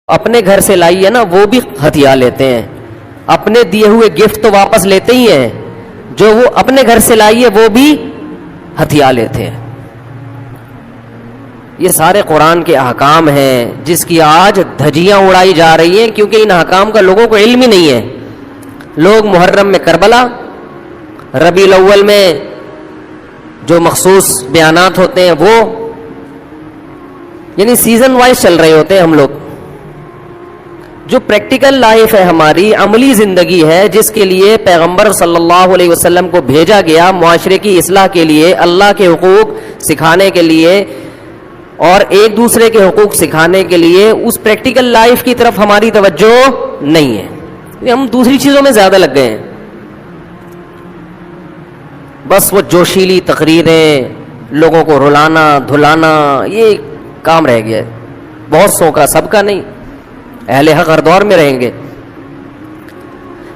اپنے گھر سے لائی ہے نا وہ بھی ہتھیا لیتے ہیں, اپنے دیے ہوئے گفٹ تو واپس لیتے ہی ہیں, جو وہ اپنے گھر سے لائی ہے وہ بھی ہتھیا لیتے ہیں. یہ سارے قرآن کے احکام ہیں جس کی آج دھجیاں اڑائی جا رہی ہیں, کیونکہ ان احکام کا لوگوں کو علم ہی نہیں ہے. لوگ محرم میں کربلا, ربیع الاول میں جو مخصوص بیانات ہوتے ہیں وہ, یعنی سیزن وائز چل رہے ہوتے ہیں ہم لوگ. جو پریکٹیکل لائف ہے ہماری, عملی زندگی ہے جس کے لیے پیغمبر صلی اللہ علیہ وسلم کو بھیجا گیا معاشرے کی اصلاح کے لیے, اللہ کے حقوق سکھانے کے لیے اور ایک دوسرے کے حقوق سکھانے کے لیے, اس پریکٹیکل لائف کی طرف ہماری توجہ نہیں ہے. ہم دوسری چیزوں میں زیادہ لگ گئے ہیں. بس وہ جوشیلی تقریریں, لوگوں کو رلانا دھلانا, یہ کام رہ گیا ہے. بہت سو کا, سب کا نہیں. اہل حق ہر دور میں رہیں گے.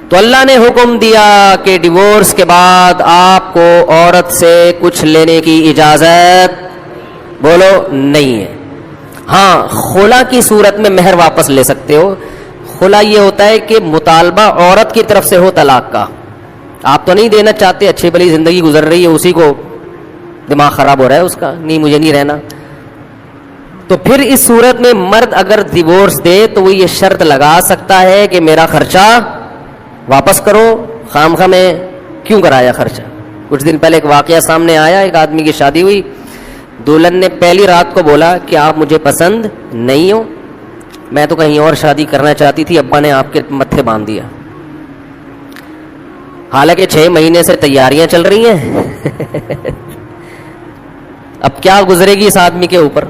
تو اللہ نے حکم دیا کہ ڈیورس کے بعد آپ کو عورت سے کچھ لینے کی اجازت بولو نہیں ہے. ہاں, خلا کی صورت میں مہر واپس لے سکتے ہو. خلا یہ ہوتا ہے کہ مطالبہ عورت کی طرف سے ہو طلاق کا, آپ تو نہیں دینا چاہتے, اچھی بھلی زندگی گزر رہی ہے, اسی کو دماغ خراب ہو رہا ہے اس کا, نہیں مجھے نہیں رہنا. تو پھر اس صورت میں مرد اگر ڈیورس دے تو وہ یہ شرط لگا سکتا ہے کہ میرا خرچہ واپس کرو, خام خواہ میں کیوں کرایا خرچہ. کچھ دن پہلے ایک واقعہ سامنے آیا, ایک آدمی کی شادی ہوئی, دلہن نے پہلی رات کو بولا کہ آپ مجھے پسند نہیں ہو, میں تو کہیں اور شادی کرنا چاہتی تھی, ابا نے آپ کے متھے باندھ دیا. حالانکہ 6 مہینے سے تیاریاں چل رہی ہیں. اب کیا گزرے گی اس آدمی کے اوپر.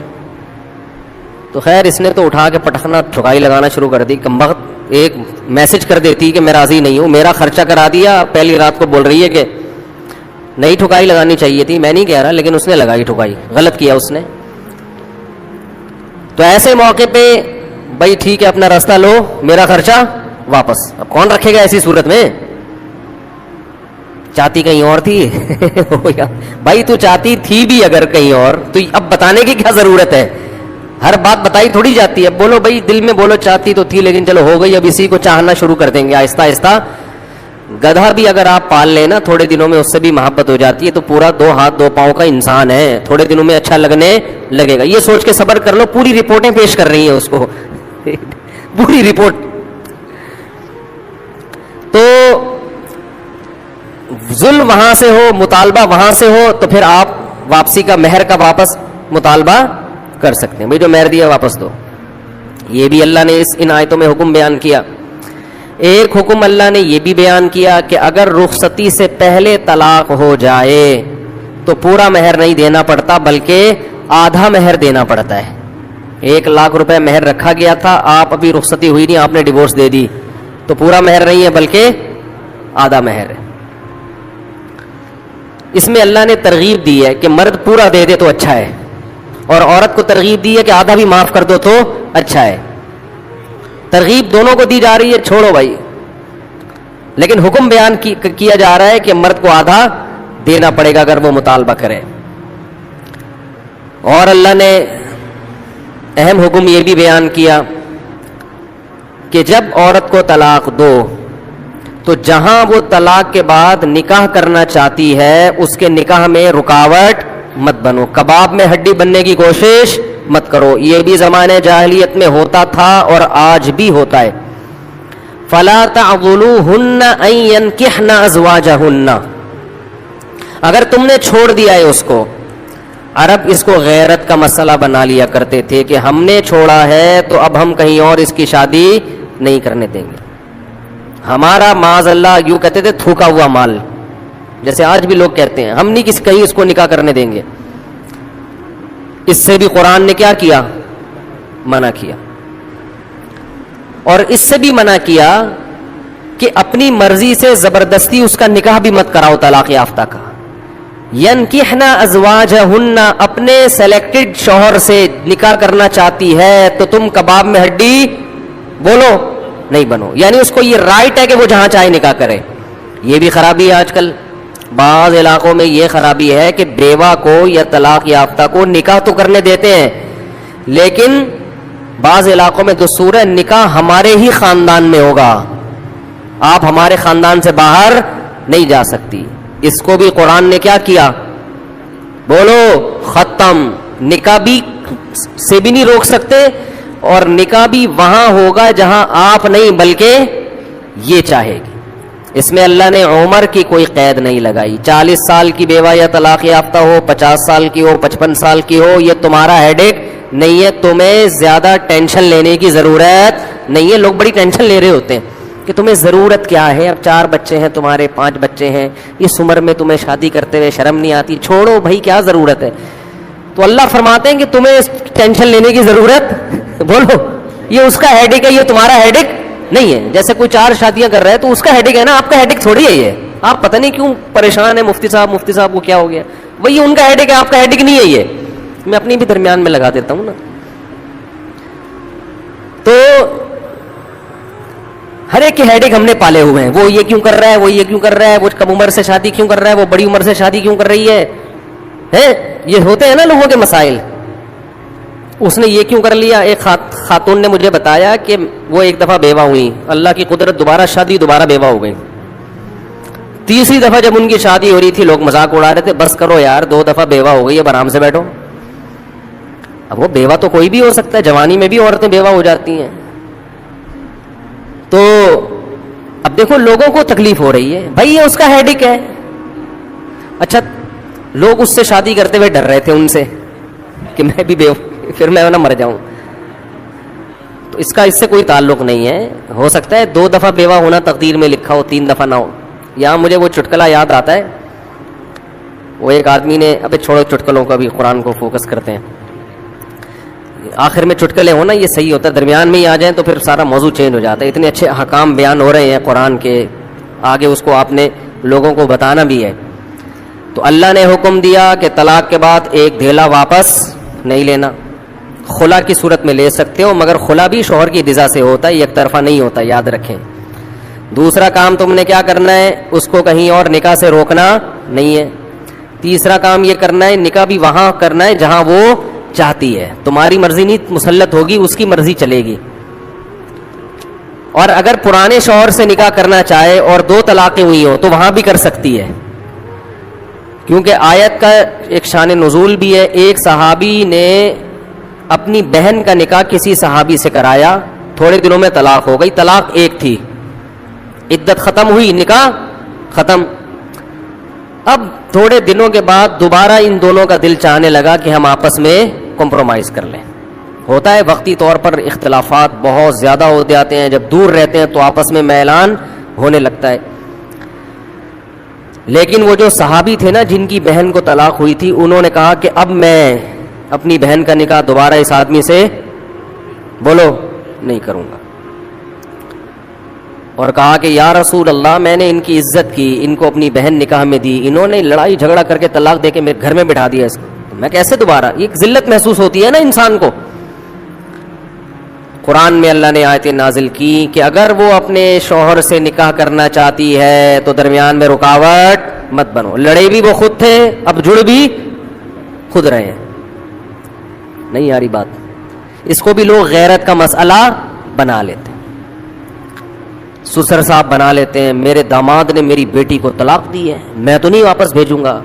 تو خیر اس نے تو اٹھا کے پٹخنا ٹھکائی لگانا شروع کر دی. کمبخت ایک میسج کر دیتی کہ میں راضی نہیں ہوں, میرا خرچہ کرا دیا, پہلی رات کو بول رہی ہے کہ نہیں ٹھکائی لگانی چاہیے تھی, میں نہیں کہہ رہا, لیکن اس نے لگائی ٹھکائی, غلط کیا اس نے. تو ایسے موقع پہ بھائی ٹھیک ہے اپنا راستہ لو, میرا خرچہ واپس. اب کون رکھے گا ایسی صورت میں. چاہتی کہیں اور تھی. بھائی تو چاہتی تھی بھی اگر کہیں اور, تو اب بتانے کی کیا ضرورت ہے. ہر بات بتائی تھوڑی جاتی ہے. بولو بھائی دل میں بولو چاہتی تو تھی, لیکن چلو ہو گئی, اب اسی کو چاہنا شروع کر دیں گے آہستہ آہستہ. گدھا بھی اگر آپ پال لیں نا, تھوڑے دنوں میں اس سے بھی محبت ہو جاتی ہے. تو پورا 2 ہاتھ 2 پاؤں کا انسان ہے, تھوڑے دنوں میں اچھا لگنے لگے گا. یہ سوچ کے صبر کر لو. پوری رپورٹیں پیش کر رہی ہیں اس کو, پوری رپورٹ. تو ظلم وہاں سے ہو, مطالبہ وہاں سے ہو, تو پھر آپ واپسی کا, مہر کا واپس مطالبہ کر سکتے ہیں. بھائی جو مہر دیا واپس دو. یہ بھی اللہ نے ان آیتوں میں حکم بیان کیا. ایک حکم اللہ نے یہ بھی بیان کیا کہ اگر رخصتی سے پہلے طلاق ہو جائے تو پورا مہر نہیں دینا پڑتا, بلکہ آدھا مہر دینا پڑتا ہے. 1 لاکھ روپے مہر رکھا گیا تھا, آپ ابھی رخصتی ہوئی نہیں, آپ نے ڈیورس دے دی, تو پورا مہر نہیں ہے بلکہ آدھا مہر ہے. اس میں اللہ نے ترغیب دی ہے کہ مرد پورا دے دے تو اچھا ہے, اور عورت کو ترغیب دی ہے کہ آدھا بھی معاف کر دو تو اچھا ہے. ترغیب دونوں کو دی جا رہی ہے, چھوڑو بھائی, لیکن حکم بیان کیا جا رہا ہے کہ مرد کو آدھا دینا پڑے گا اگر وہ مطالبہ کرے. اور اللہ نے اہم حکم یہ بھی بیان کیا کہ جب عورت کو طلاق دو تو جہاں وہ طلاق کے بعد نکاح کرنا چاہتی ہے اس کے نکاح میں رکاوٹ مت بنو, کباب میں ہڈی بننے کی کوشش مت کرو. یہ بھی زمانے جاہلیت میں ہوتا تھا اور آج بھی ہوتا ہے. فَلَا تَعْضُلُوهُنَّ أَن يَنْكِحْنَ أَزْوَاجَهُنَّ, اگر تم نے چھوڑ دیا ہے اس کو. عرب اس کو غیرت کا مسئلہ بنا لیا کرتے تھے کہ ہم نے چھوڑا ہے تو اب ہم کہیں اور اس کی شادی نہیں کرنے دیں گے. ہمارا معاذ اللہ یوں کہتے تھے تھوکا ہوا مال, جیسے آج بھی لوگ کہتے ہیں ہم نہیں کہیں اس کو نکاح کرنے دیں گے. اس سے بھی قرآن نے کیا کیا, منع کیا. اور اس سے بھی منع کیا کہ اپنی مرضی سے زبردستی اس کا نکاح بھی مت کراؤ طلاق یافتہ کا. ینکحن ازواجہن, اپنے سلیکٹڈ شوہر سے نکاح کرنا چاہتی ہے تو تم کباب میں ہڈی بولو نہیں بنو, یعنی اس کو یہ رائٹ ہے کہ وہ جہاں چاہے نکاح کرے. یہ بھی خرابی ہے آج کل. بعض علاقوں میں یہ خرابی ہے کہ بیوہ کو یا طلاق یافتہ کو نکاح تو کرنے دیتے ہیں, لیکن بعض علاقوں میں دستور ہے نکاح ہمارے ہی خاندان میں ہوگا, آپ ہمارے خاندان سے باہر نہیں جا سکتی. اس کو بھی قرآن نے کیا کیا, بولو ختم. نکاح بھی سے بھی نہیں روک سکتے, اور نکاح بھی وہاں ہوگا جہاں آپ نہیں بلکہ یہ چاہے گی. اس میں اللہ نے عمر کی کوئی قید نہیں لگائی. 40 سال کی بیوہ یا طلاق یافتہ ہو, 50 سال کی ہو, 55 سال کی ہو, یہ تمہارا ہیڈیک نہیں ہے. تمہیں زیادہ ٹینشن لینے کی ضرورت نہیں ہے. لوگ بڑی ٹینشن لے رہے ہوتے ہیں کہ تمہیں ضرورت کیا ہے, اب 4 بچے ہیں تمہارے, 5 بچے ہیں, اس عمر میں تمہیں شادی کرتے ہوئے شرم نہیں آتی. چھوڑو بھائی, کیا ضرورت ہے. تو اللہ فرماتے ہیں کہ تمہیں ٹینشن لینے کی ضرورت, بولو, یہ اس کا ہیڈیک ہے, یہ تمہارا ہیڈیک نہیں ہے. جیسے کوئی 4 شادیاں کر رہا ہے تو اس کا ہیڈیک ہے نا, آپ کا ہیڈیک تھوڑی ہے یہ. آپ پتہ نہیں کیوں پریشان ہیں, مفتی صاحب کو کیا ہو گیا, وہی ان کا ہیڈیک ہے, آپ کا ہیڈیک نہیں ہے یہ. میں اپنی بھی درمیان میں لگا دیتا ہوں نا. تو ہر ایک کے ہیڈیک ہم نے پالے ہوئے ہیں. وہ یہ کیوں کر رہا ہے, وہ یہ کیوں کر رہا ہے, وہ کم عمر سے شادی کیوں کر رہا ہے, وہ بڑی عمر سے شادی کیوں کر رہی ہے, یہ ہوتے ہیں نا لوگوں کے مسائل. اس نے یہ کیوں کر لیا. ایک خاتون نے مجھے بتایا کہ وہ ایک دفعہ بیوہ ہوئی, اللہ کی قدرت دوبارہ شادی, دوبارہ بیوہ ہو گئی. تیسری دفعہ جب ان کی شادی ہو رہی تھی لوگ مذاق اڑا رہے تھے, بس کرو یار, 2 دفعہ بیوہ ہو گئی, اب آرام سے بیٹھو. اب وہ بیوہ تو کوئی بھی ہو سکتا ہے, جوانی میں بھی عورتیں بیوہ ہو جاتی ہیں. تو اب دیکھو لوگوں کو تکلیف ہو رہی ہے, بھائی یہ اس کا ہیڈیک ہے. اچھا, لوگ اس سے شادی کرتے ہوئے ڈر رہے تھے ان سے کہ میں بھی بیوہ, پھر میں نہ مر جاؤں. تو اس کا اس سے کوئی تعلق نہیں ہے. ہو سکتا ہے 2 دفعہ بیوہ ہونا تقدیر میں لکھا ہو, 3 دفعہ نہ ہو. یہاں مجھے وہ چٹکلا یاد آتا ہے, وہ ایک آدمی نے, ابے چھوڑو چٹکلوں کا بھی, قرآن کو فوکس کرتے ہیں. آخر میں چٹکلے ہونا یہ صحیح ہوتا ہے, درمیان میں ہی آ جائیں تو پھر سارا موضوع چینج ہو جاتا ہے. اتنے اچھے احکام بیان ہو رہے ہیں قرآن کے, آگے اس کو آپ نے لوگوں کو بتانا بھی ہے. تو اللہ نے حکم دیا کہ طلاق کے بعد ایک دھیلا واپس نہیں لینا. خلا کی صورت میں لے سکتے ہو, مگر خلا بھی شوہر کی رضا سے ہوتا ہے, یک طرفہ نہیں ہوتا, یاد رکھیں. دوسرا کام تم نے کیا کرنا ہے, اس کو کہیں اور نکاح سے روکنا نہیں ہے. تیسرا کام یہ کرنا ہے, نکاح بھی وہاں کرنا ہے جہاں وہ چاہتی ہے. تمہاری مرضی نہیں مسلط ہوگی, اس کی مرضی چلے گی. اور اگر پرانے شوہر سے نکاح کرنا چاہے اور 2 طلاقیں ہوئی ہوں تو وہاں بھی کر سکتی ہے, کیونکہ آیت کا ایک شان نزول بھی ہے. ایک صحابی نے اپنی بہن کا نکاح کسی صحابی سے کرایا, تھوڑے دنوں میں طلاق ہو گئی. طلاق ایک تھی, عدت ختم ہوئی, نکاح ختم. اب تھوڑے دنوں کے بعد دوبارہ ان دونوں کا دل چاہنے لگا کہ ہم آپس میں کمپرومائز کر لیں. ہوتا ہے وقتی طور پر اختلافات بہت زیادہ ہو جاتے ہیں, جب دور رہتے ہیں تو آپس میں میلان ہونے لگتا ہے. لیکن وہ جو صحابی تھے نا جن کی بہن کو طلاق ہوئی تھی, انہوں نے کہا کہ اب میں اپنی بہن کا نکاح دوبارہ اس آدمی سے, بولو, نہیں کروں گا. اور کہا کہ یا رسول اللہ, میں نے ان کی عزت کی, ان کو اپنی بہن نکاح میں دی, انہوں نے لڑائی جھگڑا کر کے طلاق دے کے میرے گھر میں بٹھا دیا اس کو, تو میں کیسے دوبارہ. یہ ذلت محسوس ہوتی ہے نا انسان کو. قرآن میں اللہ نے آیتیں نازل کی کہ اگر وہ اپنے شوہر سے نکاح کرنا چاہتی ہے تو درمیان میں رکاوٹ مت بنو. لڑے بھی وہ خود تھے, اب جڑ بھی خود رہے ہیں. نہیں آ رہی بات. اس کو بھی لوگ غیرت کا مسئلہ بنا لیتے ہیں, سسر صاحب بنا لیتے ہیں. میرے داماد نے میری بیٹی کو طلاق دی ہے, میں تو نہیں واپس بھیجوں گا.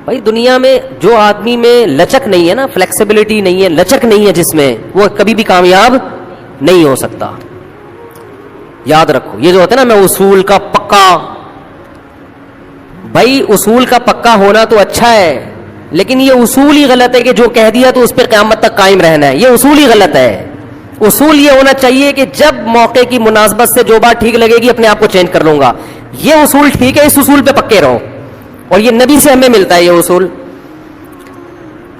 بھائی دنیا میں جو آدمی میں لچک نہیں ہے نا, فلیکسیبلٹی نہیں ہے, لچک نہیں ہے جس میں, وہ کبھی بھی کامیاب نہیں ہو سکتا. یاد رکھو, یہ جو ہوتا ہے نا, میں اصول کا پکا. بھائی اصول کا پکا ہونا تو اچھا ہے, لیکن یہ اصول ہی غلط ہے کہ جو کہہ دیا تو اس پہ قیامت تک قائم رہنا ہے. یہ اصول ہی غلط ہے. اصول یہ ہونا چاہیے کہ جب موقع کی مناسبت سے جو بات ٹھیک لگے گی اپنے آپ کو چینج کر لوں گا. یہ اصول ٹھیک ہے, اس اصول پہ پکے رہو, اور یہ نبی سے ہمیں ملتا ہے یہ اصول.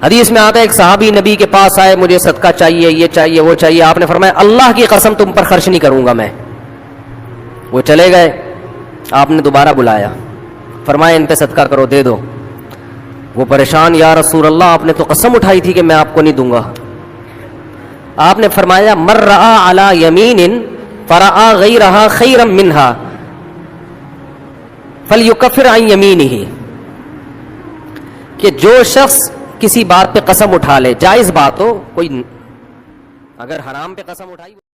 حدیث میں آتا ہے ایک صحابی نبی کے پاس آئے, مجھے صدقہ چاہیے, یہ چاہیے, وہ چاہیے. آپ نے فرمایا اللہ کی قسم تم پر خرچ نہیں کروں گا میں. وہ چلے گئے, آپ نے دوبارہ بلایا, فرمایا ان پہ صدقہ کرو, دے دو. وہ پریشان, یا رسول اللہ آپ نے تو قسم اٹھائی تھی کہ میں آپ کو نہیں دوں گا. آپ نے فرمایا مر رعا علی یمین فرعا غیرہا خیرا منہا فلیکفر عن یمینہ, کہ جو شخص کسی بات پہ قسم اٹھا لے, جائز بات ہو, کوئی اگر حرام پہ قسم اٹھائی